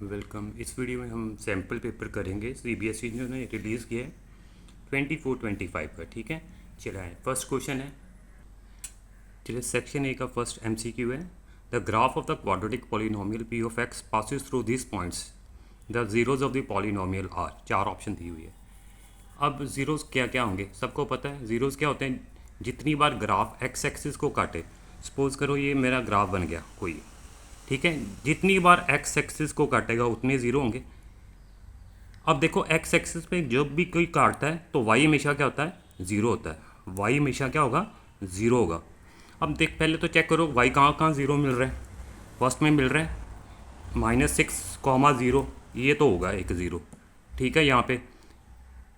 Welcome. इस video में हम सैम्पल पेपर करेंगे सीबीएसई ने रिलीज़ किया है 24-25 का। ठीक है, चला है। फर्स्ट क्वेश्चन है, चलिए सेक्शन ए का फर्स्ट एमसीक्यू है। The graph of the quadratic polynomial p of x passes through this points, the zeros of the polynomial are. चार ऑप्शन दी हुई है। अब जीरोज़ क्या क्या होंगे सबको पता है। जीरोज़ क्या होते हैं, जितनी बार ग्राफ एक्स एक्सिस को काटे, सपोज करो ये मेरा ग्राफ बन गया कोई, ठीक है, जितनी बार एक्स एक्सिस को काटेगा उतने ज़ीरो होंगे। अब देखो एक्स एक्सिस पे जब भी कोई काटता है तो वाई हमेशा क्या होता है, ज़ीरो होता है। वाई हमेशा क्या होगा, ज़ीरो होगा। अब देख पहले तो चेक करो वाई कहाँ कहाँ ज़ीरो मिल रहा है। फर्स्ट में मिल रहा है -6, 0, ये तो होगा एक ज़ीरो। ठीक है, यहाँ पे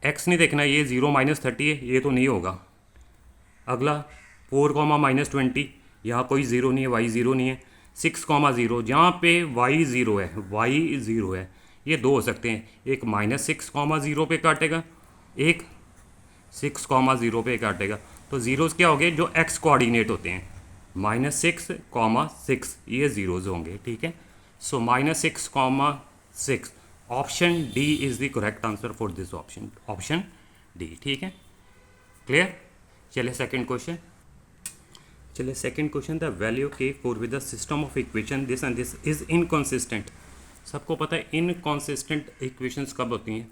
एक्स नहीं देखना, ये 0 -30 है, ये तो नहीं होगा। अगला 4, -20, यहाँ कोई ज़ीरो नहीं है, वाई ज़ीरो नहीं है। 6, 0, जहाँ पे वाई ज़ीरो है, वाई ज़ीरो है, ये दो हो सकते हैं। एक -6, 0 पे काटेगा, एक 6, 0 पे काटेगा। तो ज़ीरोज़ क्या हो गए, जो एक्स कोऑर्डिनेट होते हैं। -6, 6 ये ज़ीरोज़ होंगे। ठीक है, सो -6, 6 option D is the correct answer for this option, option D. ठीक है, क्लियर। चलिए सेकंड क्वेश्चन। चलिए सेकंड क्वेश्चन, द वैल्यू के four with the system of equation this and this is inconsistent. सबको पता है इनकॉन्सिस्टेंट इक्वेशंस कब होती हैं,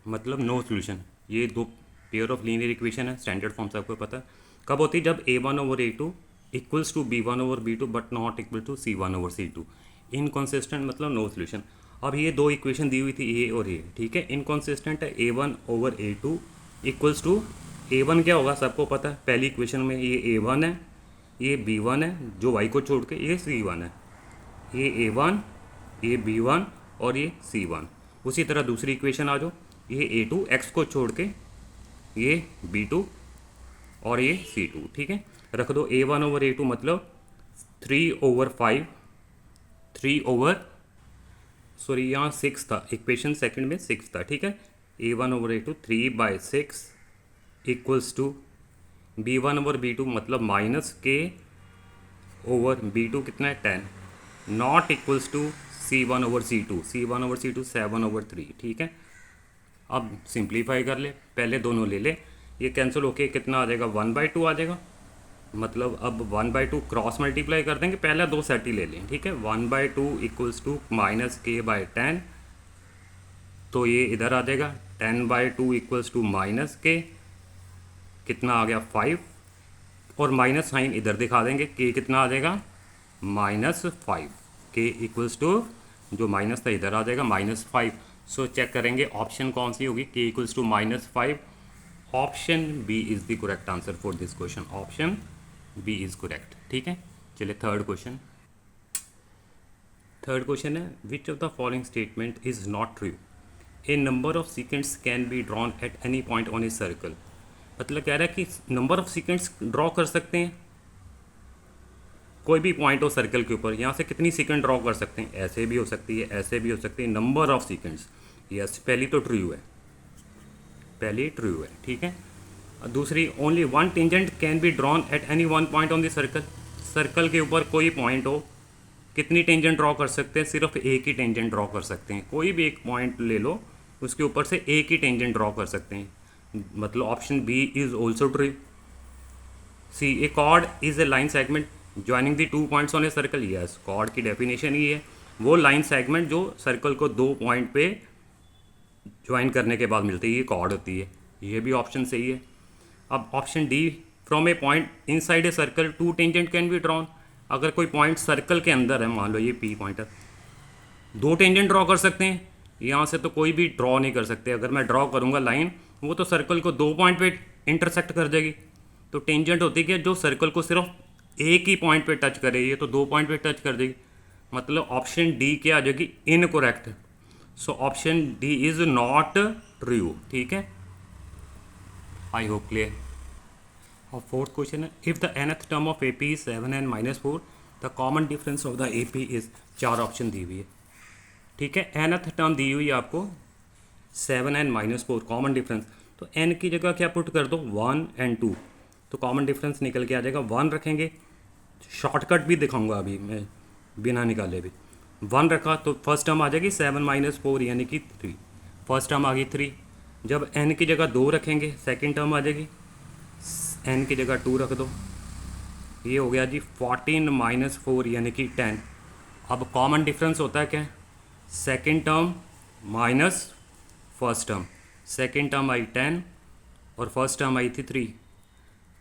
मतलब नो सॉल्यूशन। ये दो पेयर ऑफ लीनियर इक्वेशन है, स्टैंडर्ड फॉर्म सबको पता है। कब होती है, जब a1/a2 equals to b1/b2 but not equal to c1/c2। Inconsistent मतलब नो सॉल्यूशन। अब ये दो इक्वेशन दी हुई थी ए और ए, ठीक है। इनकॉन्सिस्टेंट है a1/a2 इक्वल्स टू, a1 क्या होगा सबको पता है, पहली इक्वेशन में ये a1 है, ये b1 है, जो y को छोड़ के ये c1 है। ये a1, ये b1 और ये c1। उसी तरह दूसरी इक्वेशन आ जाओ, ये a2 x को छोड़ के ये b2 और ये c2। ठीक है, रख दो a1/a2 मतलब 3/5, 3 सॉरी यहाँ 6 था, इक्वेशन सेकंड में 6 था। ठीक है, a1/a2 3/6 इक्वल्स टू b1/b2 मतलब -k/b2 कितना है 10, not equals to c1/c2, c1/c2 7/3। ठीक है, अब सिंप्लीफाई कर ले, पहले दोनों ले ले, ये कैंसिल होके कितना आ जाएगा 1/2 आ जाएगा। मतलब अब 1/2 क्रॉस मल्टीप्लाई कर देंगे, पहले दो सेट ही ले लें। ठीक है, 1/2 इक्वल्स टू -k/10, तो ये इधर आ जाएगा 10/2 इक्वल्स टू -k, कितना आ गया 5, और माइनस साइन इधर दिखा देंगे, के कितना आ जाएगा -5, के इक्वल्स टू जो माइनस था इधर आ जाएगा -5। सो चेक करेंगे ऑप्शन कौन सी होगी, के equals to -5। Option B is the correct answer for this question, option B is correct. ठीक है, चलिए थर्ड क्वेश्चन। थर्ड क्वेश्चन है, which of the following statement is not true. A number of secants can be drawn at any point on a circle. मतलब कह रहा है कि number of सीक्वेंट्स draw कर सकते हैं कोई भी पॉइंट हो सर्कल के ऊपर, यहाँ से कितनी सीक्वेंस ड्रॉ कर सकते हैं, ऐसे भी हो सकती है, ऐसे भी हो सकती है, नंबर ऑफ सीक्वेंस। यस, पहली तो ट्रू है, पहली ट्रू है। ठीक है, दूसरी, only one tangent can be drawn at any one point on the circle. Circle के ऊपर कोई पॉइंट हो, कितनी टेंजेंट ड्रॉ कर सकते हैं, सिर्फ एक ही टेंजेंट ड्रॉ कर सकते हैं। कोई भी एक पॉइंट ले लो, उसके ऊपर से एक ही टेंजेंट ड्रॉ कर सकते हैं, मतलब option B is also true. C, a chord is a line segment joining the 2 points on a circle. Yes, chord की डेफिनेशन ही है वो लाइन सेगमेंट जो सर्कल को 2 पॉइंट पे ज्वाइन करने के बाद मिलती है, ये कॉर्ड होती है। ये भी ऑप्शन सही है। अब option D, from A point inside a circle 2 tangent can be drawn. अगर कोई पॉइंट सर्कल के अंदर है, मान लो ये पी पॉइंट है, 2 टेंजेंट ड्रॉ कर सकते हैं। यहाँ से तो कोई भी ड्रॉ नहीं कर सकते। अगर मैं ड्रॉ करूँगा लाइन, वो तो सर्कल को 2 पॉइंट पे इंटरसेक्ट कर देगी। तो टेंजेंट होती है जो सर्कल को सिर्फ एक ही पॉइंट पे टच करे, ये तो 2 पॉइंट पे टच कर देगी। मतलब ऑप्शन डी क्या आ जाएगी, incorrect. So option D is not true. ठीक है, आई होप क्लियर। और फोर्थ क्वेश्चन है, if the nth term of AP is 7n-4, the common difference of the AP is. 4 option दी हुई है। ठीक है, nth टर्म दी हुई है आपको 7n-4, कॉमन डिफरेंस। तो n की जगह क्या पुट कर दो, 1 और 2, तो कॉमन डिफरेंस निकल के आ जाएगा 1 रखेंगे। शॉर्टकट भी दिखाऊंगा अभी मैं, बिना निकाले भी। 1 रखा तो फर्स्ट टर्म आ जाएगी 7 माइनस 4 यानी कि 3, फर्स्ट टर्म आ गई 3। जब n की जगह 2 रखेंगे सेकंड टर्म आ जाएगी, n की जगह 2 रख दो, ये हो गया जी 14 माइनस 4 यानी कि 10। अब कॉमन डिफरेंस होता है क्या, second term minus first term, second term I 10 और फर्स्ट टर्म आई थी 3,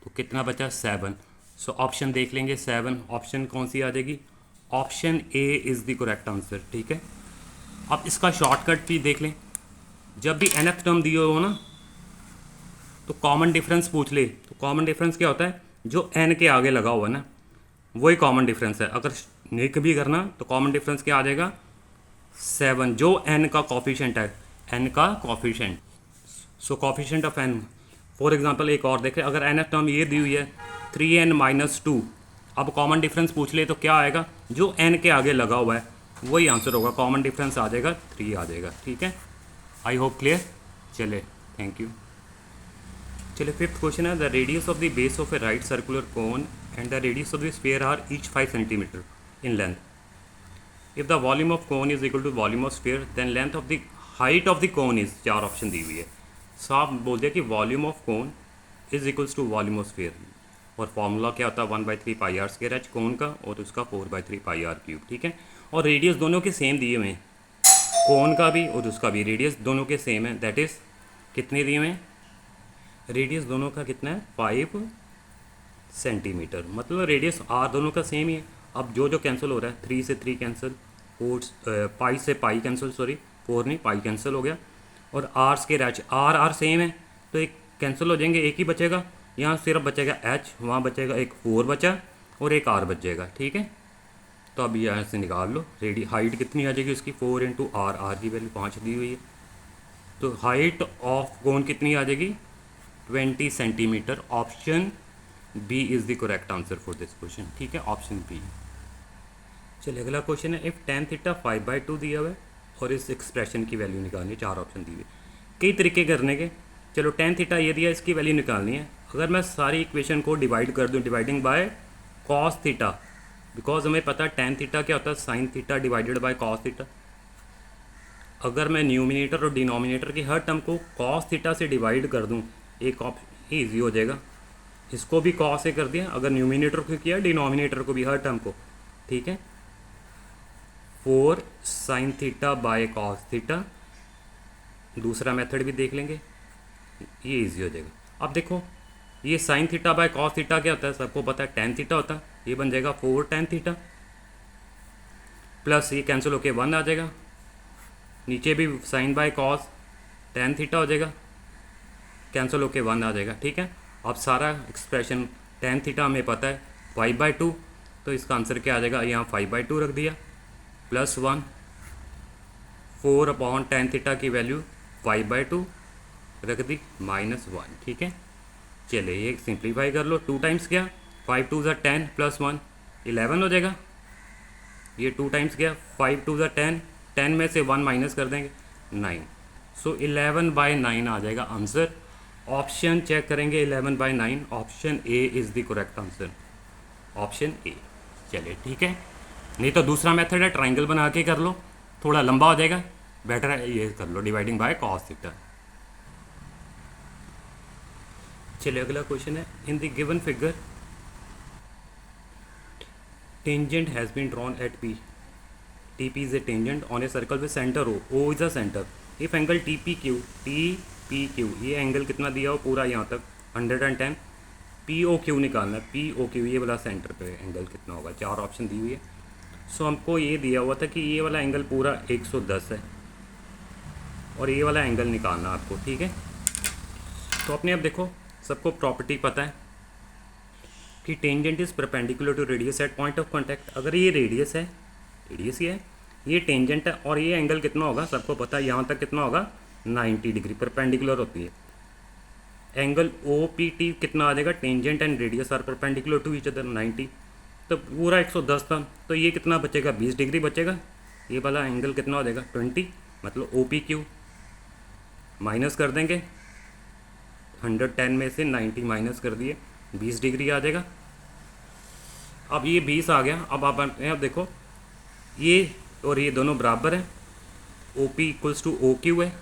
तो कितना बचा 7। सो ऑप्शन देख लेंगे 7, ऑप्शन कौन सी आ जाएगी, option A is the correct answer. ठीक है, अब इसका शॉर्टकट भी देख लें, जब भी nth टर्म दिए हो ना तो कॉमन डिफरेंस पूछ ले, तो कॉमन डिफरेंस क्या होता है, जो n के आगे लगा हुआ है ना वही कॉमन डिफरेंस है। अगर निक भी करना तो कॉमन डिफरेंस क्या आ जाएगा 7, जो n का कॉफिशेंट है, n का coefficient, so coefficient of n। For example एक और देखें, अगर nth टर्म ये दी हुई है 3n माइनस 2, अब कॉमन डिफरेंस पूछ ले तो क्या आएगा, जो n के आगे लगा हुआ है वही आंसर होगा, कॉमन डिफरेंस आ जाएगा 3 आ जाएगा। ठीक है, आई होप क्लियर। चले, थैंक यू। चलिए फिफ्थ क्वेश्चन है, the radius of the base of a right circular cone and the radius of the sphere are each 5 centimetre in length. If the volume of cone is equal to volume of sphere then length of the height of the cone is, 4 option दी हुई है। साफ बोल दिया कि volume of cone is equals to volume of sphere, और formula क्या होता है 1/3 पाई आर स्क्वायर एच कोन का और उसका 4/3 पाई आर क्यूब। ठीक है, और रेडियस दोनों के सेम दिए हुए हैं, कोन का भी और उसका भी रेडियस दोनों के सेम है, दैट इज़ कितने दिए हुए हैं, रेडियस दोनों का कितना है 5 सेंटीमीटर, मतलब रेडियस आर दोनों का सेम ही है। अब जो जो कैंसिल हो रहा है 3 से 3 कैंसिल, 4 पाई से पाई कैंसिल, सॉरी 4 नहीं पाई कैंसिल हो गया, और r square h, r r same है तो एक कैंसिल हो जाएंगे, एक ही बचेगा, यहाँ सिर्फ बचेगा एच, वहाँ बचेगा एक 4 बचा और एक आर बच जाएगा। ठीक है, तो अब यहाँ से निकाल लो रेडी हाइट कितनी आ जाएगी उसकी 4 इंटू आर, आर की वैल्यू 5 दी हुई है, तो हाइट ऑफ कोन कितनी आ जाएगी 20 centimetre. Option B is the correct answer for this question. ठीक है, ऑप्शन बी। चलिए अगला क्वेश्चन है, इफ़ tan थीटा 5/2 दिया हुआ है और इस एक्सप्रेशन की वैल्यू निकालनी है, 4 ऑप्शन दिए हुए, कई तरीके करने के। चलो tan थीटा ये दिया, इसकी वैल्यू निकालनी है। अगर मैं सारी इक्वेशन को डिवाइड कर दूँ, dividing by cos theta, because हमें पता है tan थीटा क्या होता है sine theta divided by cos theta. अगर मैं न्यूमिनेटर और डिनोमिनेटर की हर टर्म को कॉस थीटा से डिवाइड कर दूं, एक ऑप्शन ईजी हो जाएगा, इसको भी कॉस से कर दिया, अगर न्यूमिनेटर को किया डिनोमिनेटर को भी हर टर्म को। ठीक है, 4 sine theta by cos theta, दूसरा मेथड भी देख लेंगे, ये इजी हो जाएगा। अब देखो ये sine theta by cos theta क्या होता है, सबको पता है tan थीटा होता है, ये बन जाएगा 4 tan थीटा, प्लस ये कैंसिल होके 1 आ जाएगा, नीचे भी sine by cos tan theta हो जाएगा, कैंसिल होके 1 आ जाएगा। ठीक है, अब सारा एक्सप्रेशन tan थीटा हमें पता है 5/2, तो इसका आंसर क्या आ जाएगा, यहाँ 5/2 रख दिया, प्लस 1, 4/tan थीटा की वैल्यू 5/2 रख दी, -1। ठीक है, चलिए ये सिंप्लीफाई कर लो, 2 टाइम्स गया, 5 2 ज़ा 10 प्लस 1 11 हो जाएगा, ये 2 टाइम्स गया, 5 2 ज़ा 10, 10 में से 1 माइनस कर देंगे 9, सो 11/9 आ जाएगा आंसर। ऑप्शन चेक करेंगे 11/9, option A is the correct answer, option A. चलिए ठीक है, नहीं तो दूसरा मेथड है ट्राइंगल बना के कर लो, थोड़ा लंबा हो जाएगा, बेटर है ये कर लो डिवाइडिंग बाय कॉस थीटा। चलिए अगला क्वेश्चन है, in the given figure tangent has been drawn at P, TP is a tangent on a circle with center O is a center. If angle TPQ, ये angle कितना दिया हो पूरा यहाँ तक 110, POQ निकालना है, POQ ये वाला सेंटर पे एंगल कितना होगा, 4 ऑप्शन दी हुई है। सो हमको ये दिया हुआ था कि ये वाला एंगल पूरा 110 है और ये वाला एंगल निकालना आपको। ठीक है, तो अपने अब देखो सबको प्रॉपर्टी पता है कि tangent is perpendicular to radius at point of contact. अगर ये रेडियस है, रेडियस ये है, ये टेंजेंट है, और ये एंगल कितना होगा सबको पता है, यहाँ तक कितना होगा 90 डिग्री परपेंडिकुलर होती है। एंगल OPT कितना आ जाएगा, tangent and radius are perpendicular to each other 90, तो पूरा 110 था, तो ये कितना बचेगा 20 डिग्री बचेगा, ये वाला एंगल कितना हो जाएगा 20, मतलब OPQ माइनस कर देंगे, 110 में से 90 माइनस कर दिए, 20 डिग्री आ जाएगा। अब ये 20 आ गया, अब आप देखो ये और ये दोनों बराबर हैं, O P equals to O Q है,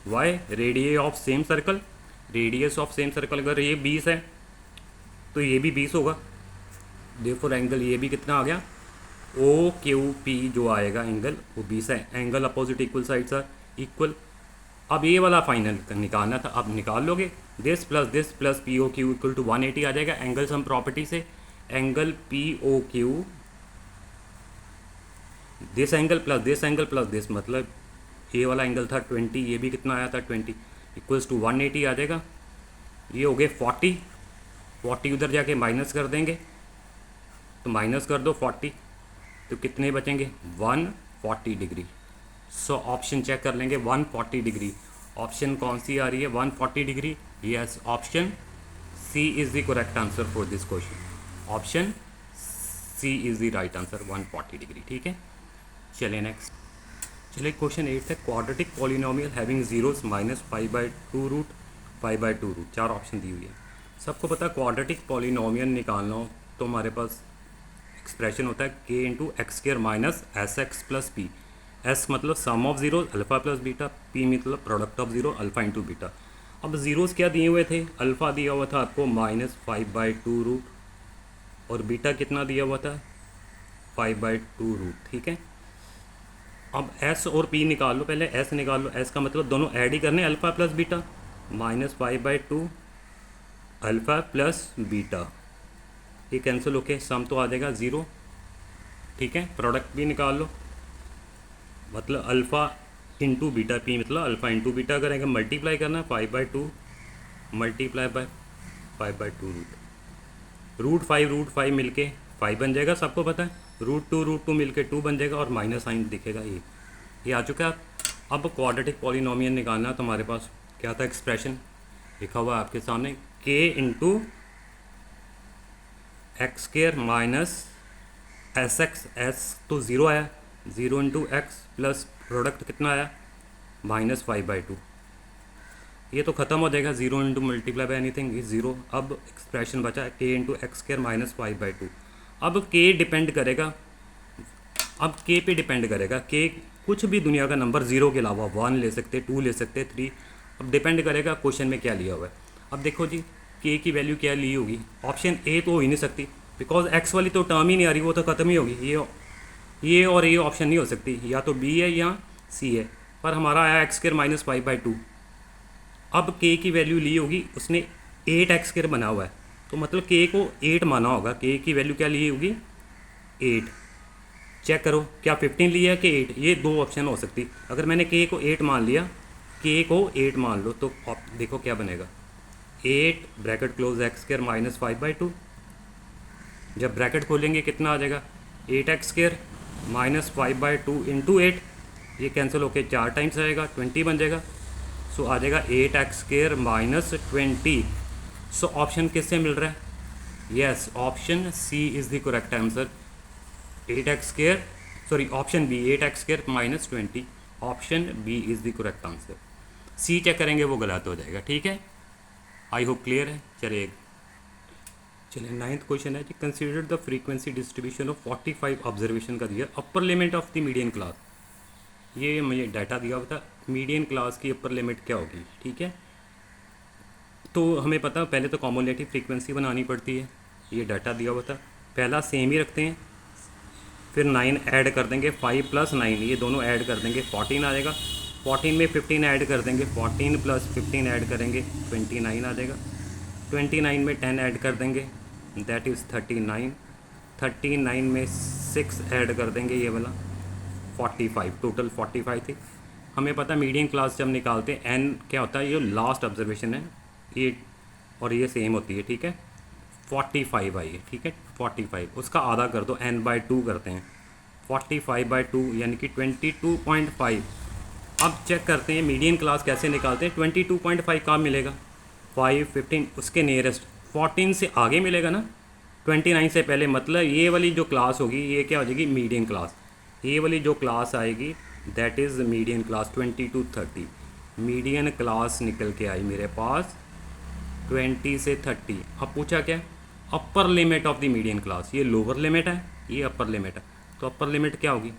why radius of same circle, radius of same circle अगर ये 20 है तो ये भी 20 होगा, देयरफॉर एंगल ये भी कितना आ गया, ओ क्यू पी जो आएगा एंगल वो 20 है। Angle opposite equal sides are equal. अब ये वाला फाइनल निकालना था, अब निकाल लोगे, this plus P O Q equal to 180 आ जाएगा एंगल सम प्रॉपर्टी से। Angle P O Q this angle plus this, मतलब ये वाला एंगल था 20, ये भी कितना आया था 20, इक्वल्स टू 180 आ जाएगा। ये हो गए 40 उधर जाके माइनस कर देंगे, तो माइनस कर दो 40, तो कितने बचेंगे 140 डिग्री। सो ऑप्शन चेक कर लेंगे 140 डिग्री, ऑप्शन कौन सी आ रही है 140 degree, yes option C is the correct answer for this question, option C is the right answer 140 degree. ठीक है, चलिए नेक्स्ट। चलिए क्वेश्चन 8 है, quadratic polynomial having zeros minus 5/2 root 5/2 root, 4 option दी हुई है। सबको पता है क्वाड्रेटिक पॉलिनोमियल निकालना हो तो हमारे पास एक्सप्रेशन होता है k into x square minus S x plus P. S मतलब sum of zero alpha plus beta, P मतलब product of zero alpha into beta. अब ज़ीरोज़ क्या दिए हुए थे, अल्फ़ा दिया हुआ था आपको -5/2 रूट और बीटा कितना दिया हुआ था 5/2 रूट। ठीक है, अब एस और पी निकाल लो, पहले एस निकाल लो, एस का मतलब दोनों ऐड ही करने, alpha plus beta, -5/2 alpha plus beta, ये कैंसिल होके सम तो आ जाएगा 0। ठीक है, प्रोडक्ट भी निकाल लो, मतलब अल्फ़ा इंटू बीटा, पी मतलब अल्फ़ा इंटू बीटा करेंगे, मल्टीप्लाई करना 5/2 मल्टीप्लाई बाय 5/2 रूट 5 मिलके 5 बन जाएगा, सबको पता है, रूट टू मिलके 2 बन जाएगा और माइनस साइन दिखेगा, ये आ चुका है। अब क्वाड्रेटिक पॉलिनोमियल निकालना तो हमारे पास क्या था, एक्सप्रेशन लिखा हुआ है आपके सामने, के into x square minus S x, S तो ज़ीरो आया, 0 इंटू एक्स प्लस प्रोडक्ट कितना आया -5/2, ये तो ख़त्म हो जाएगा, 0 into multiply by anything is 0। अब एक्सप्रेशन बचा है के इंटू एक्स स्क्र माइनस 5/2। अब के डिपेंड करेगा, अब के पे डिपेंड करेगा, के कुछ भी दुनिया का नंबर 0 के अलावा 1 ले सकते, 2 ले सकते, 3, अब डिपेंड करेगा क्वेश्चन में क्या लिया हुआ है। अब देखो जी के की वैल्यू क्या ली होगी, ऑप्शन ए तो हो ही नहीं सकती, बिकॉज एक्स वाली तो टर्म ही नहीं आ रही, वो तो ख़त्म ही होगी, ये और ये ऑप्शन नहीं हो सकती, या तो बी है या सी है, पर हमारा आया एक्स स्क्र माइनस 5/2। अब के की वैल्यू ली होगी, उसने 8 एक्स स्क्र बना हुआ है, तो मतलब के को 8 माना होगा, के की वैल्यू क्या ली होगी 8। चेक करो क्या 15 लिया है कि 8, ये दो ऑप्शन हो सकती। अगर मैंने के को 8 मान लिया, के को 8 मान लो, तो देखो क्या बनेगा, 8 bracket close x square minus 5/2, जब ब्रैकेट खोलेंगे कितना आ जाएगा 8 एक्स स्क्र माइनस 5/2 इंटू 8, ये कैंसिल होके 4 टाइम्स आएगा, 20 बन जाएगा। सो आ जाएगा 8 x square minus 20। So option किससे मिल रहा है, yes option C is the correct answer, 8 x square, sorry option B 8 x square minus 20, option B is the correct answer. C check करेंगे वो गलत हो जाएगा। ठीक है, आई होप क्लियर है। चलिए 9th क्वेश्चन है जी, consider the frequency distribution of 45 observation का दिया, upper limit of the median class, ये मुझे डाटा दिया हुआ था, मीडियन क्लास की अपर लिमिट क्या होगी। ठीक है, तो हमें पता पहले तो कॉमुलेटिव फ्रीक्वेंसी बनानी पड़ती है, ये डाटा दिया हुआ था, पहला सेम ही रखते हैं, फिर 9 ऐड कर देंगे, 5 + 9 ये दोनों ऐड कर देंगे 14 आ जाएगा, 14 में 15 ऐड कर देंगे, 14 + 15 ऐड करेंगे 29 आ जाएगा, 29 में 10 ऐड कर देंगे दैट इज़ 39, 39 में 6 ऐड कर देंगे ये वाला 45, टोटल 45 थी। हमें पता मीडियन क्लास जब निकालते हैं एन क्या होता है, ये लास्ट ऑब्जर्वेशन है ये, और ये सेम होती है। ठीक है, 45 आई है, ठीक है 45, उसका आधा कर दो, n/2 करते हैं, 45/2 यानी कि 22.5। अब चेक करते हैं मीडियन क्लास कैसे निकालते हैं, 22.5 कहाँ मिलेगा, 5, 15 उसके नियरेस्ट, 14 से आगे मिलेगा ना, 29 से पहले, मतलब ये वाली जो क्लास होगी ये क्या हो जाएगी मीडियन क्लास, ये वाली जो क्लास आएगी that is median class 20 to 30, median class निकल के आई मेरे पास 20 से 30। अब पूछा क्या, अपर limit of the median class, ये लोअर लिमिट है, ये अपर लिमिट है, तो अपर लिमिट क्या होगी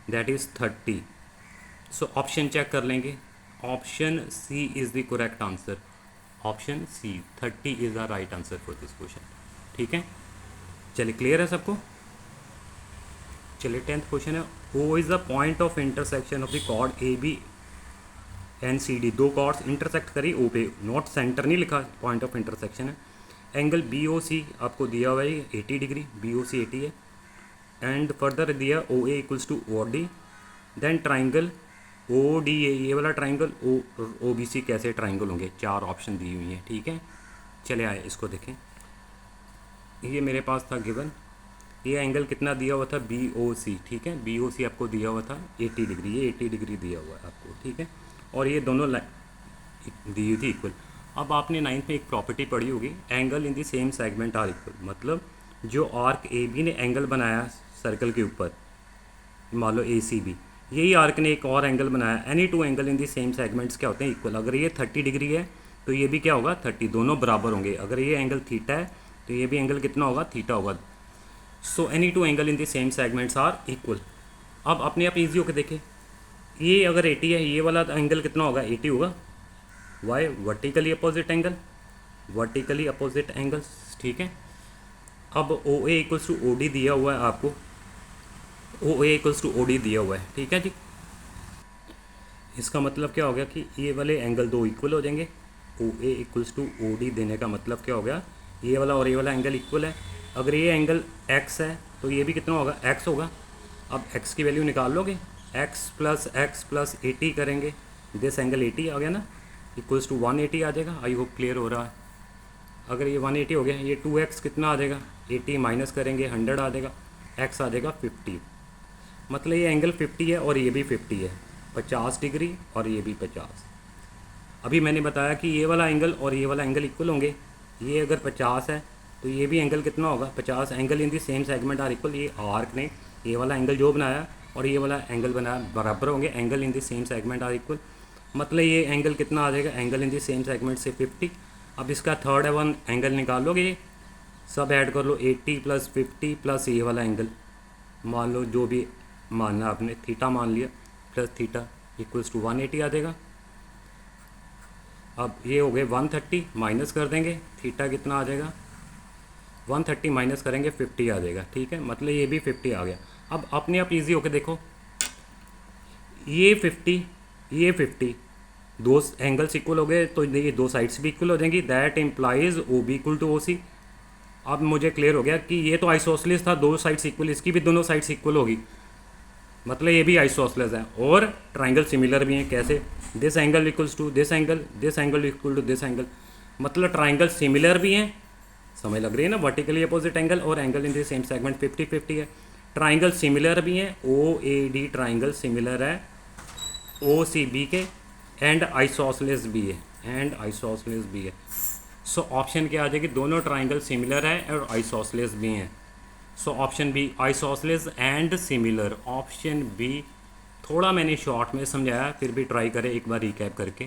that is 30। So option check कर लेंगे, option C is the correct answer. Option C 30 is the right answer for this question. ठीक है, चलिए क्लियर है सबको। चलिए 10th क्वेश्चन है, O is the point of intersection of the chord A B and C D. दो chords intersect करी O पे, नॉट सेंटर नहीं लिखा, पॉइंट ऑफ इंटरसेक्शन है। एंगल बी ओ सी आपको दिया हुआ है 80 डिग्री, बी ओ सी 80 है। एंड फर्दर दिया O A equals to O D. Then triangle O D A, ये वाला ट्राइंगल ओ बी सी कैसे ट्राइंगल होंगे, चार ऑप्शन दी हुई हैं। ठीक है, चले आए इसको देखें। ये मेरे पास था गिवन, ये एंगल कितना दिया हुआ था, बी ओ सी। ठीक है, बी ओ सी आपको दिया हुआ था 80 डिग्री, ये 80 डिग्री दिया हुआ है आपको। ठीक है, और ये दोनों दी हुई थी इक्वल। अब आपने 9th में एक प्रॉपर्टी पढ़ी होगी, angle in the same segment are equal. मतलब जो आर्क ए बी ने एंगल बनाया सर्कल के ऊपर, मान लो ए सी बी, यही आर्क ने एक और एंगल बनाया, any two angle in the same segments क्या होते हैं, इक्वल। अगर ये 30 डिग्री है तो ये भी क्या होगा 30, दोनों बराबर होंगे। अगर ये एंगल थीटा है तो ये भी एंगल कितना होगा, थीटा होगा। So any two angle in the same segments are equal. अब अपने आप ईजी होकर देखें, ये अगर 80 है, ये वाला एंगल कितना होगा, 80 होगा। Why, vertically opposite angle, vertically opposite angles. ठीक है, अब O A equals to O D दिया हुआ है आपको, O A equals to O D दिया हुआ है। ठीक है जी, इसका मतलब क्या हो गया कि ये वाले एंगल दो इक्वल हो जाएंगे। ओ A equals to O D देने का मतलब क्या हो गया, ये वाला और ये वाला एंगल इक्वल है। अगर ये एंगल x है तो ये भी कितना होगा, x होगा। अब x की वैल्यू निकाल लोगे, x प्लस 80 करेंगे, दिस एंगल 80 आ गया ना, इक्वल्स टू 180 आ जाएगा। आई होप क्लियर हो रहा है। अगर ये 180 हो गया, ये 2x कितना आ जाएगा, 80 माइनस करेंगे 100 आ जाएगा, x आ जाएगा 50। मतलब ये एंगल 50 है और ये भी 50 है, 50 डिग्री और ये भी 50। अभी मैंने बताया कि ये वाला एंगल और ये वाला एंगल इक्वल होंगे। ये अगर 50 है तो ये भी एंगल कितना होगा, 50। Angle in the same segment are equal, ये आर्क ने ये वाला एंगल जो बनाया और ये वाला एंगल बनाया बराबर होंगे, angle in the same segment are equal. मतलब ये एंगल कितना आ जाएगा, angle in the same segment से 50। अब इसका थर्ड वन एंगल निकाल लोगे, सब ऐड कर लो, 80 प्लस 50 प्लस ये वाला एंगल, मान लो जो भी मानना आपने, थीटा मान लिया, प्लस थीटा इक्वल्स टू 180 आ जाएगा। अब ये हो गए 130, माइनस कर देंगे, थीटा कितना आ जाएगा, 130 माइनस करेंगे 50 आ जाएगा। ठीक है, मतलब ये भी 50 आ गया। अब अपने आप इजी होके देखो, ये 50 ये 50, दो एंगल्स इक्वल हो गए तो ये दो साइड्स भी इक्वल हो जाएंगी। That implies O B equal to O C. अब मुझे क्लियर हो गया कि ये तो आइसोसेलेस था, दो साइड्स इक्वल, इसकी भी दोनों साइड्स इक्वल होगी, मतलब ये भी आइसोसेलेस है। और ट्राइंगल सिमिलर भी हैं, कैसे, this angle equals to this angle, this angle equal to this angle, मतलब ट्राइंगल सिमिलर भी हैं। समझ लग रही है ना, वर्टिकली अपोजिट एंगल और angle in the same segment 50-50 है। ट्राइंगल सिमिलर भी हैं, O A D triangle similar है ओ सी बी के, एंड आइसोसेलेस भी है, एंड आइसोसेलेस भी है। सो ऑप्शन क्या आ जाएगी, दोनों ट्राइंगल सिमिलर है और आइसोसेलेस भी हैं। So option B, isosceles and similar, option B. थोड़ा मैंने शॉर्ट में समझाया, फिर भी ट्राई करें एक बार रिकैप करके,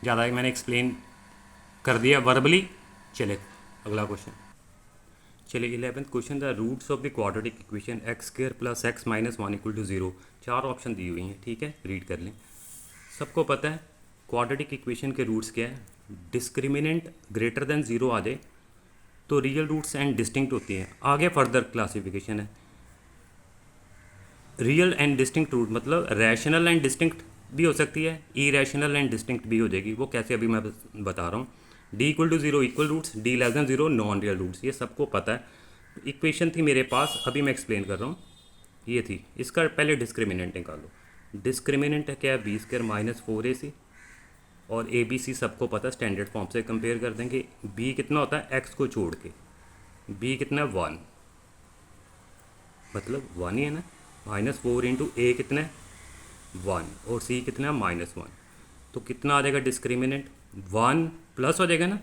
ज़्यादा मैंने एक्सप्लेन कर दिया वर्बली। चले अगला क्वेश्चन। चलिए 11th question, the roots of the quadratic equation x square plus x minus 1 equal to 0। चार ऑप्शन दी हुई हैं। ठीक है, रीड कर लें। सबको पता है क्वाड्रेटिक इक्वेशन के रूट्स क्या है, डिस्क्रिमिनेंट ग्रेटर देन 0 आ जाए तो रियल रूट्स एंड डिस्टिंक्ट होती हैं। आगे फर्दर क्लासिफिकेशन है, रियल एंड डिस्टिंक्ट रूट मतलब रैशनल एंड डिस्टिंक्ट भी हो सकती है, इरेशनल एंड डिस्टिंक्ट भी हो जाएगी। वो कैसे अभी मैं बता रहा हूँ। D equal to 0 equal roots, D less than 0 non real roots, ये सबको पता है। इक्वेशन थी मेरे पास, अभी मैं एक्सप्लेन कर रहा हूँ। ये थी, इसका पहले डिस्क्रिमिनेंट निकालो। डिस्क्रिमिनेंट क्या है, बी स्क्वायर माइनस 4ac, और ए बी सी सबको पता है, स्टैंडर्ड फॉर्म से कंपेयर कर देंगे। बी कितना होता है, एक्स को छोड़ के, बी कितना है 1, मतलब 1 ही है ना, -4 इंटू ए कितना है 1 और सी कितना है -1, तो कितना आ जाएगा डिस्क्रिमिनेंट, 1 प्लस हो जाएगा ना,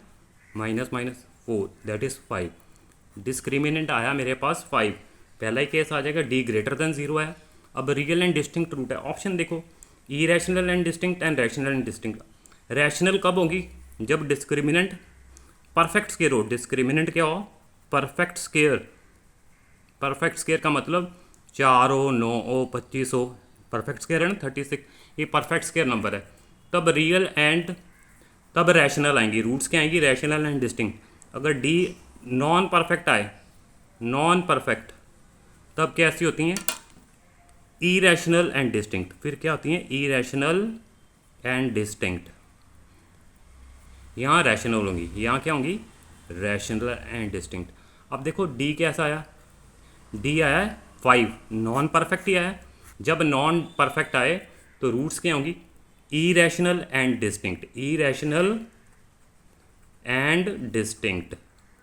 -4 दैट इज़ 5। डिस्क्रिमिनेंट आया मेरे पास 5, पहला ही केस आ जाएगा, डी ग्रेटर देन 0 है। अब रियल एंड डिस्टिंक्ट रूट है, ऑप्शन देखो, irrational and distinct and rational and distinct. Rational कब होगी, जब डिस्क्रिमिनेंट परफेक्ट स्केयर हो। डिस्क्रिमिनेंट क्या हो, परफेक्ट स्केयर। परफेक्ट स्केयर का मतलब 4 हो, 9 हो, 25 हो, परफेक्ट स्क्वायर है ना 36, ये परफेक्ट स्क्वायर नंबर है। तब रियल एंड तब रैशनल आएंगी, रूट्स क्या आएंगी, रैशनल एंड डिस्टिंक्ट। अगर डी नॉन परफेक्ट आए, नॉन परफेक्ट, तब कैसी होती हैं, इरेशनल एंड डिस्टिंक्ट। फिर क्या होती हैं, इरेशनल एंड डिस्टिंक्ट। यहाँ रैशनल होंगी, यहाँ क्या होंगी, रैशनल एंड डिस्टिंक्ट। अब देखो डी कैसा आया, डी आया है 5, नॉन परफेक्ट ही आया है। जब नॉन परफेक्ट आए तो रूट्स क्या होंगी, irrational and distinct, irrational and distinct.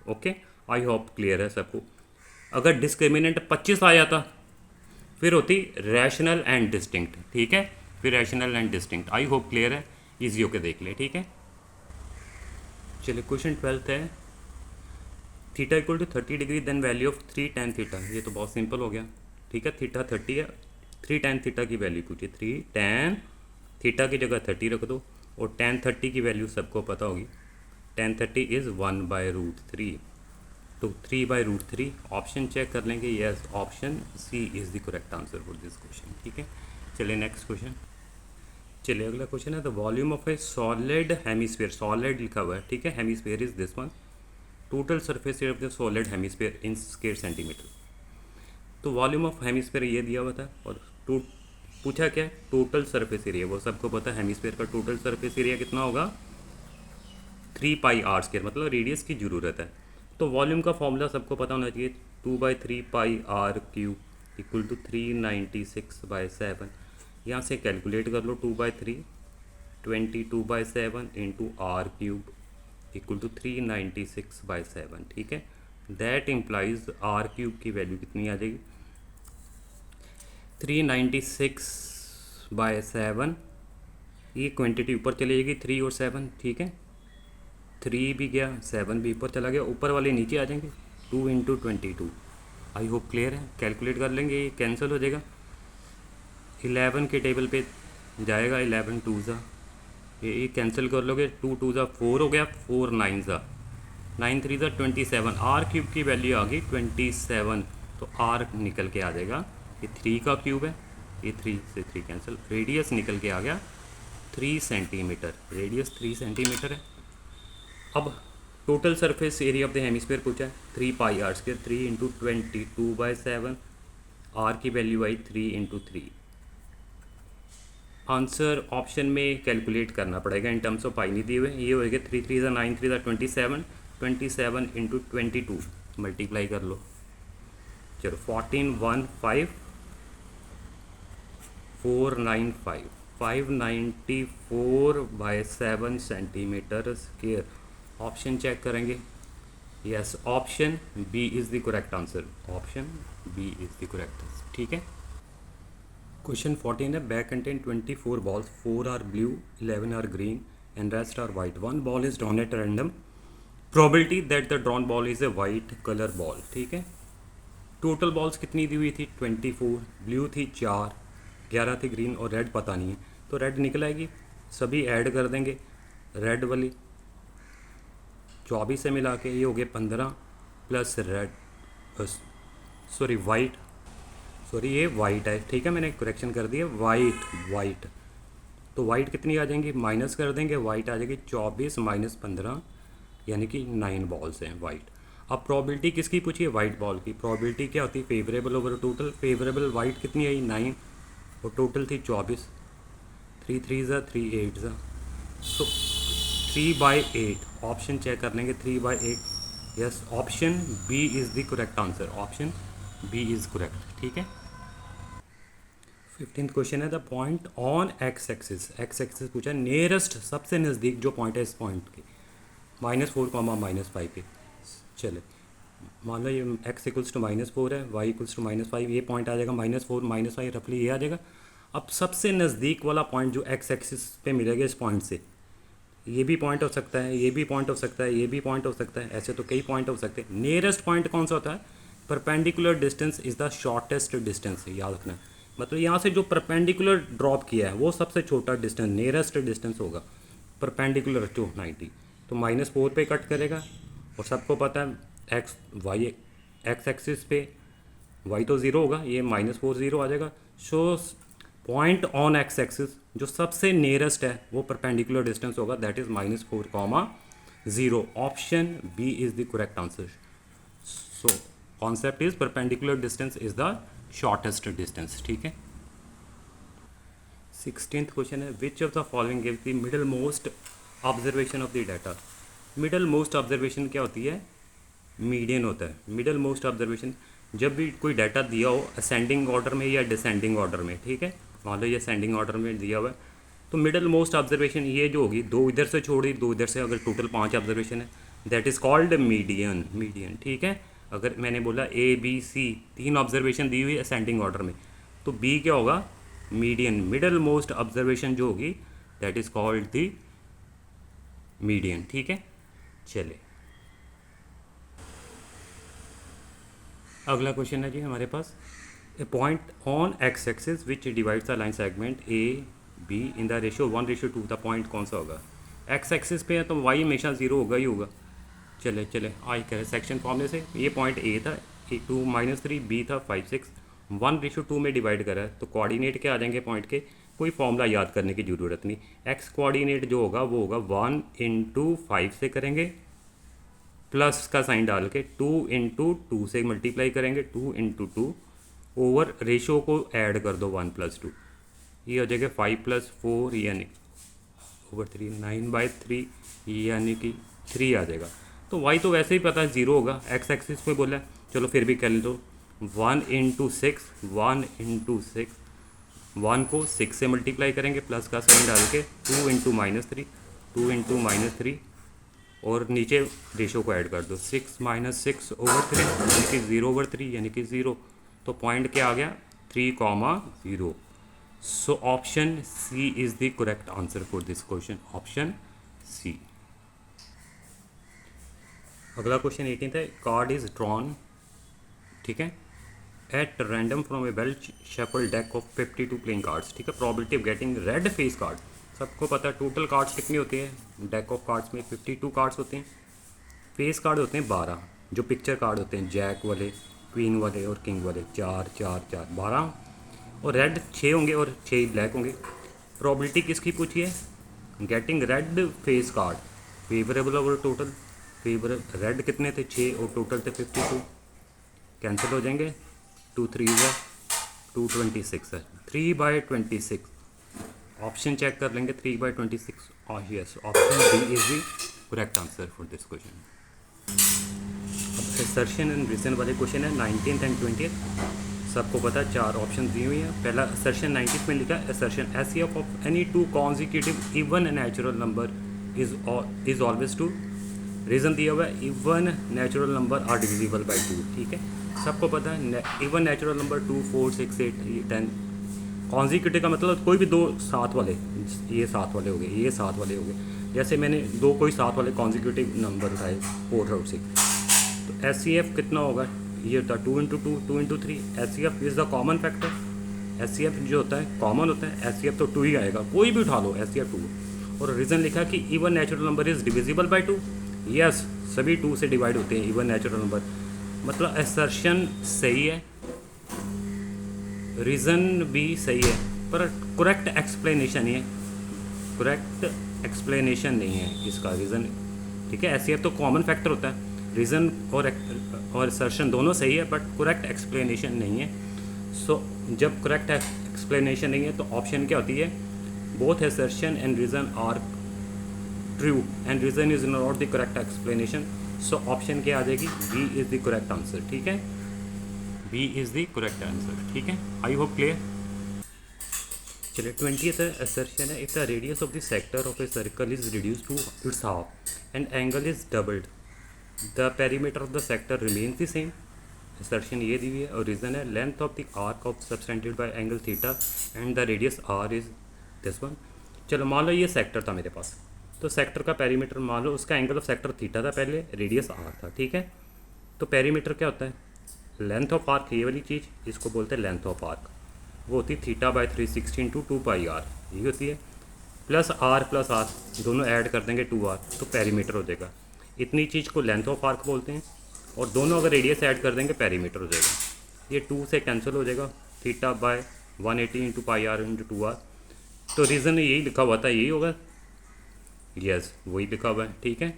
Okay, I hope clear है सबको। अगर डिस्क्रिमिनेंट 25 आ जाता फिर होती रैशनल एंड डिस्टिंक्ट, ठीक है, फिर rational and distinct. I hope clear है, इजी होके देख ले, ठीक है। चलिए क्वेश्चन 12 है, theta equal to 30 degree then value of 3 tan theta. ये तो बहुत सिंपल हो गया, ठीक है, थीटा 30 है, 3 tan थीटा की वैल्यू पूछिए, 3 tan थीटा की जगह 30 रख दो, और tan 30 की वैल्यू सबको पता होगी, tan 30 इज़ 1/√3, तो 3/√3। ऑप्शन चेक कर लेंगे, yes option C is the correct answer for this question, ठीक है। चलिए नेक्स्ट क्वेश्चन, चलिए अगला क्वेश्चन है, the volume of a solid hemisphere, solid लिखा हुआ है, ठीक है, hemisphere is this one, total surface area of the solid hemisphere in square centimeter. तो वॉल्यूम ऑफ हेमीस्फीयर ये दिया हुआ था, और पूछा क्या है, टोटल सरफेस एरिया, वो सबको पता है हेमीस्फीयर का टोटल सरफेस एरिया कितना होगा, 3πr², मतलब रेडियस की ज़रूरत है। तो वॉल्यूम का फॉर्मूला सबको पता होना चाहिए, 2/3πr³ इक्वल टू 396/7। यहाँ से कैलकुलेट कर लो, 2/3 22/7 इंटू r³ इक्वल टू 396/7, ठीक है। दैट इम्प्लाइज r³ की वैल्यू कितनी आ जाएगी, 396/7, ये क्वांटिटी ऊपर चली जाएगी 3 और 7, ठीक है, 3 भी गया, 7 भी ऊपर चला गया, ऊपर वाले नीचे आ जाएंगे, 2 × 22। आई होप क्लियर है, कैलकुलेट कर लेंगे, ये कैंसिल हो जाएगा, 11 के टेबल पे जाएगा, 11 2 ज़ा, ये कैंसिल कर लोगे, 2 2 ज़ा 4 हो गया, 4 9 ज़ा 9 3 ज़ा 27, r³ की वैल्यू आ गई 27, तो r निकल के आ जाएगा, ये 3 का क्यूब है, ये 3 से 3 कैंसिल, रेडियस निकल के आ गया 3 सेंटीमीटर, रेडियस 3 सेंटीमीटर है। अब total surface area of the hemisphere पूछा है, 3πr², 3 × 22/7, r की वैल्यू आई 3 × 3। आंसर ऑप्शन में कैलकुलेट करना पड़ेगा, इन टर्म्स ऑफ पाई नहीं दिए हुए, ये होएगा 3 3 ज़ा 9 3 ज़ा 27, 27 × 22 मल्टीप्लाई कर लो, चलो 1415 495 594/7 सेंटीमीटर स्क्वायर। ऑप्शन चेक करेंगे, yes option B is the correct answer, option B is the correct answer, ठीक है। क्वेश्चन 14 है, bag contain 24 balls, 4 are blue, 11 are green and rest are white. One ball is drawn at random. Probability that the drawn ball is a white color ball, ठीक है। Total balls कितनी दी हुई थी, 24, blue थी 4, 11 थी green, और red पता नहीं है, तो रेड निकल आएगी, सभी ऐड कर देंगे, रेड वाली 24 से मिला के ये हो गए 15 plus red, sorry white, sorry ये वाइट है, ठीक है, मैंने करेक्शन कर दिया, वाइट, तो वाइट कितनी आ जाएंगी, माइनस कर देंगे, वाइट आ जाएगी 24 - 15, यानी कि 9 बॉल्स हैं वाइट। अब प्रोबेबिलिटी किसकी पूछी है, वाइट बॉल की। प्रोबेबिलिटी क्या होती है, favourable over total, favourable white कितनी आई 9, और टोटल थी 24, 3 3 ज़ा 3 8 ज़ा, सो 3/8। ऑप्शन चेक कर लेंगे, 3/8, yes option B is the correct answer, option B is correct, ठीक है। 15th क्वेश्चन है, the point on x axis पूछा, नियरेस्ट सबसे नज़दीक जो पॉइंट है इस पॉइंट के, -4, -5 पे। चले मान लो ये x इक्वल्स टू -4 है, y इक्वल्स टू -5, ये पॉइंट आ जाएगा -4 -5, रफली ये आ जाएगा। अब सबसे नज़दीक वाला पॉइंट जो x एक्सिस पे मिलेगा इस पॉइंट से, ये भी पॉइंट हो सकता है, ये भी पॉइंट हो सकता है, ये भी पॉइंट हो सकता है, ऐसे तो कई पॉइंट हो सकते हैं। नियरेस्ट पॉइंट कौन सा होता है, perpendicular distance is the shortest distance, याद रखना। मतलब यहाँ से जो परपेंडिकुलर ड्रॉप किया है वो सबसे छोटा डिस्टेंस, नियरेस्ट डिस्टेंस होगा परपेंडिकुलर टू 90, तो -4 पे कट करेगा, और सबको पता है एक्स एक्सिस पे y तो 0 होगा, ये -4 0 आ जाएगा। So point on x axis जो सबसे नियरेस्ट है वो परपेंडिकुलर डिस्टेंस होगा, that is -4,0। Option B is the correct answer. So concept is perpendicular distance is the shortest distance. ठीक है। 16th क्वेश्चन है, which of the following give the middle most observation of the data. Middle most observation क्या होती है? Median होता है। Middle most observation जब भी कोई डाटा दिया हो असेंडिंग ऑर्डर में या डिसेंडिंग ऑर्डर में, ठीक है, मान लो ये असेंडिंग ऑर्डर में दिया हुआ है, तो मिडल मोस्ट ऑब्जर्वेशन ये जो होगी, दो इधर से छोड़ी दो इधर से, अगर टोटल 5 ऑब्जर्वेशन है that is called median. Median, ठीक है। अगर मैंने बोला ए बी सी 3 ऑब्जर्वेशन दी हुई असेंडिंग ऑर्डर में, तो बी क्या होगा? मीडियन। मिडल मोस्ट ऑब्जर्वेशन जो होगी that is called the median. ठीक है। चले अगला क्वेश्चन है जी हमारे पास, a point on x axis which divides the line segment A B in the ratio 1:2, द पॉइंट कौन सा होगा? एक्स एक्सिस पे है तो वाई हमेशा 0 होगा ही होगा। चले आई करें सेक्शन फॉर्मूले से, ये पॉइंट ए था, 2 -3, बी था 5 6, 1:2 में डिवाइड करा है, तो कोऑर्डिनेट क्या आ जाएंगे पॉइंट के? कोई फॉर्मूला याद करने की ज़रूरत नहीं। एक्स कोऑर्डिनेट जो होगा वो होगा 1 × 5 से करेंगे, प्लस का साइन डाल के 2 × 2 से मल्टीप्लाई करेंगे, 2 × 2 ओवर रेशो को ऐड कर दो 1 + 2, ये हो जाएगा 5 + 4 यानी ओवर 3, 9/3 यानी कि 3 आ जाएगा। तो वाई तो वैसे ही पता है 0 होगा, एक्स एक्सिस पे बोला है, चलो फिर भी कर लो। 1 × 6, 1 × 6, 1 को 6 से मल्टीप्लाई करेंगे, प्लस का साइन डाल के 2 × -3, 2 × -3 और नीचे रेशो को ऐड कर दो, 6 - 6 ओवर 3 यानी कि 0/3 यानी कि 0। तो पॉइंट क्या आ गया? 3,0। So option C is the correct answer for this question, option C. अगला क्वेश्चन 18 है, कार्ड इज ड्रॉन, ठीक है, at random from a well shuffled deck of 52 playing cards. ठीक है, probability of getting red face card, सबको पता है total cards कितनी होती है डेक ऑफ कार्ड्स में? 52 कार्ड्स होते हैं। फेस कार्ड होते हैं 12, जो पिक्चर कार्ड होते हैं, जैक वाले, क्वीन वाले और किंग वाले, 4 4 4 12, और रेड 6 होंगे और 6 ब्लैक होंगे। प्रोबेबिलिटी किसकी पूछी है? Getting red face card, favourable और टोटल। फेवर रेड कितने थे? 6 और टोटल थे 52, कैंसिल हो जाएंगे, 2 3 है 226 है, 3/26। ऑप्शन चेक कर लेंगे, 3/26। और yes, option B is the correct answer for this question. अब असर्शन एंड रीजन वाले क्वेश्चन है 19th एंड 20th। सबको पता है 4 ऑप्शन दी हुई हैं। पहला असर्शन 19th में लिखा है, assertion SCF of any 2 consecutive even natural number is always 2। Reason दिया हुआ है, even natural number are divisible by 2। ठीक है, सबको पता है इवन नेचुरल नंबर 2 4 6 8 10। कॉन्जिक्यूटिव का मतलब कोई भी 2 साथ वाले, ये साथ वाले हो गए, ये साथ वाले हो गए। जैसे मैंने 2 कोई साथ वाले कॉन्जिक्यूटिव नंबर उठाए 4 और 6, तो एससीएफ कितना होगा? ये होता है 2 × 2 2 × 3। SCF is the common factor. SCF जो होता है कॉमन होता है, एससीएफ तो 2 ही आएगा, कोई भी उठा लो एससीएफ 2। और रीज़न लिखा कि even natural number is divisible by 2। Yes, सभी 2 से डिवाइड होते हैं इवन नेचुरल नंबर, मतलब असर्शन सही है, रीज़न भी सही है, पर करेक्ट एक्सप्लेनेशन ही है, करेक्ट एक्सप्लेनेशन नहीं है इसका रीज़न। ठीक है, एससीएफ तो कॉमन फैक्टर होता है, रीज़न और असर्शन दोनों सही है, बट करेक्ट एक्सप्लेनेशन नहीं है। सो जब करेक्ट एक्सप्लेनेशन नहीं है तो ऑप्शन क्या होती है? Both assertion and reason are true and reason is not the correct explanation. So option क्या आ जाएगी? B is the correct answer. ठीक है, B is the correct answer. ठीक है, आई होप क्लियर। चलिए 20th assertion है, if the radius of the sector of a circle is reduced to its half and angle is doubled, the perimeter of the sector remains the same। assertion ये दी हुई है और reason है length of the arc of subtended by angle theta and the radius r is this one। चलो मान लो ये sector था मेरे पास, तो सेक्टर का पेरीमीटर मान लो, उसका एंगल ऑफ सेक्टर थीटा था पहले, रेडियस आर था। ठीक है, तो पेरीमीटर क्या होता है? लेंथ ऑफ आर्क, ये वाली चीज़ इसको बोलते हैं लेंथ ऑफ आर्क, वो होती है θ/360 × 2πr, ये होती है, प्लस आर दोनों ऐड कर देंगे 2r, तो पेरीमीटर हो जाएगा। इतनी चीज़ को लेंथ ऑफ आर्क बोलते हैं, और दोनों अगर रेडियस ऐड कर देंगे पेरीमीटर हो जाएगा। ये 2 से कैंसिल हो जाएगा, θ/1 180 into pi r into 2 r. तो रीज़न यही लिखा हुआ था, यही होगा। यस, वही लिखा हुआ है, ठीक है।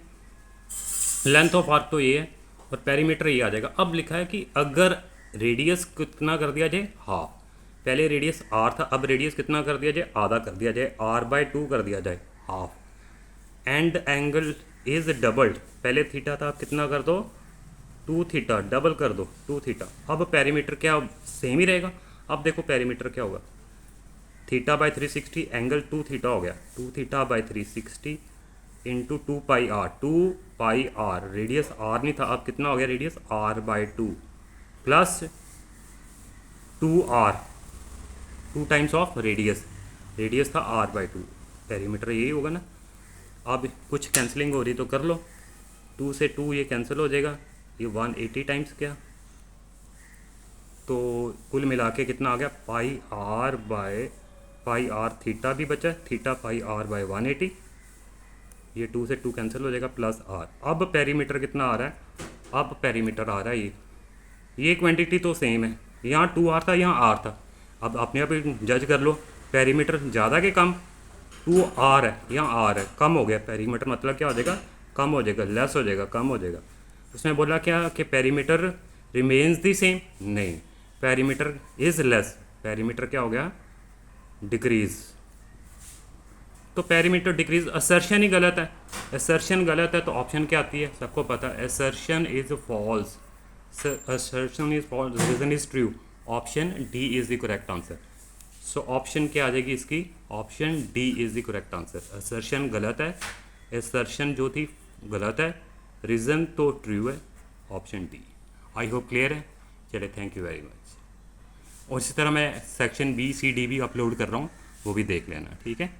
लेंथ ऑफ आर्क तो ये है और पेरीमीटर ये आ जाएगा। अब लिखा है कि अगर रेडियस कितना कर दिया जाए, हाफ। पहले रेडियस आर था, अब रेडियस कितना कर दिया जाए, आधा कर दिया जाए, r/2 कर दिया जाए, half. And angle is doubled, पहले थीटा था, अब कितना कर दो, 2 थीटा, डबल कर दो 2 थीटा। अब पेरीमीटर क्या सेम ही रहेगा। अब देखो पेरीमीटर क्या होगा, थीटा बाई 360 एंगल 2 थीटा हो गया, 2 theta by 360 into 2 pi r, 2 pi r, radius r नहीं था, अब कितना हो गया radius, r/2 plus 2r, 2 times of radius, radius था r/2, पेरीमीटर यही होगा ना। अब कुछ कैंसिलिंग हो रही तो कर लो, 2 से 2 ये कैंसिल हो जाएगा, ये 180 टाइम्स क्या, तो कुल मिला के कितना आ गया, पाई आर थीटा भी बचा, थीटा पाई आर बाय 180, ये 2 से 2 कैंसिल हो जाएगा, प्लस आर। अब पेरीमीटर कितना आ रहा है, अब पेरीमीटर आ रहा है ये क्वांटिटी तो सेम है, यहाँ 2r था, यहाँ r था। अब अपने आप जज कर लो, पेरीमीटर ज़्यादा के कम, 2r है, यहाँ r है, कम हो गया पेरीमीटर, मतलब क्या हो जाएगा, कम हो जाएगा, लेस हो जाएगा, कम हो जाएगा। उसने बोला क्या कि पेरीमीटर रिमेन्स दी सेम, नहीं, पेरीमीटर इज़ लेस, पेरीमीटर क्या हो गया, डिक्रीज। तो पेरीमीटर डिक्रीज, असर्शन ही गलत है, असर्शन गलत है तो ऑप्शन क्या आती है, सबको पता है, assertion is false, assertion is false, reason is true, option D is the correct answer. So option क्या आ जाएगी इसकी, option D is the correct answer. Assertion गलत है, असर्शन जो थी गलत है, रीज़न तो ट्रू है, ऑप्शन डी। आई होप क्लियर है, चले, थैंक यू वेरी मच। और इसी तरह मैं सेक्शन बी सी डी भी अपलोड कर रहा हूँ, वो भी देख लेना, ठीक है।